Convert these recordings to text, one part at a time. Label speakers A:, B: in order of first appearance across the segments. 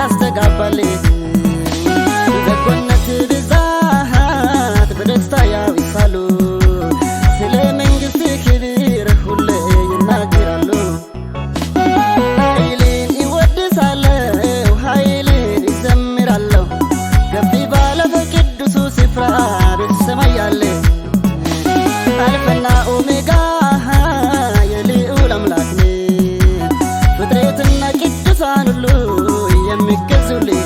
A: ያስተጋባልኝ በጎነት ብዛት በደስታ ያዊሳሉ ስለ መንግሥት ክብር ሁሌ ይናገራሉ ኃይልን ይወድሳለሁ ኃይልን ይዘምራለሁ ከፍ ባለ በቅዱሱ ስፍራ በሰማይ ያለ አልፋና ኦሜጋ የልዑል አምላክ ነህ ፍጥረትና ቅዱሳን ሁሉ የሚገዙልህ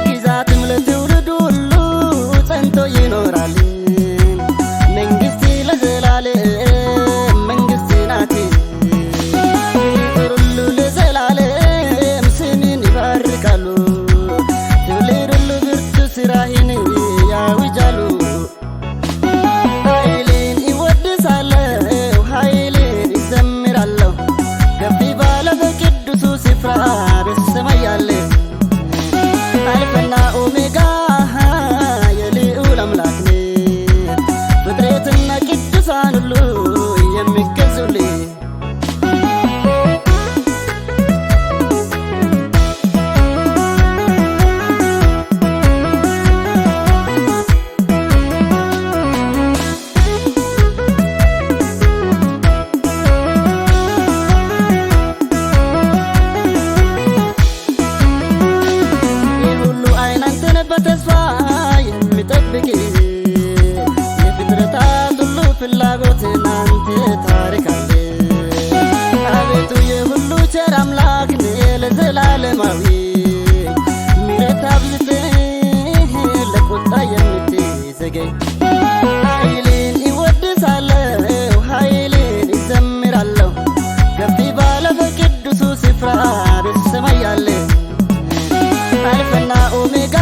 A: ግዛትም ለትውልድ ሁሉ ጸንቶ ይኖራል መንግሥት ለዘላለም መንግሥት ናት ሁሉ ለዘላለም ስምን ይባርካሉ ትውልድ ሁሉ ብርቱ ሥራህን ያውጃሉ ኃይልን ይወድሳለሁ ኃይልን ይዘምራለሁ ከፍ ባለ በቅዱሱ ስፍራ በሰማይ ያለ አልፋና ኦሜጋ የልዑል አምላክ ነህ ፍጥረትና ቅዱሳን ሁሉ የሚገዙልህ የሁሉ ዓይን አንተን በተስፋ የሚጠብቅ የፍጥረታት ሁሉ ፍላጎት አንተ ታሪክ አለ አቤቱ የሁሉ ቸር አምላክ ነህ ለዘላለማዊ ምሕረት አብዝተህ ለቁጣ የምትዘገይ ኃይልን ይወድሳለሁ ኃይልን ይዘምራለሁ ከፍ ባለ በቅዱሱ ስፍራ በሰማይ ያለ አልፋና ኦሜጋ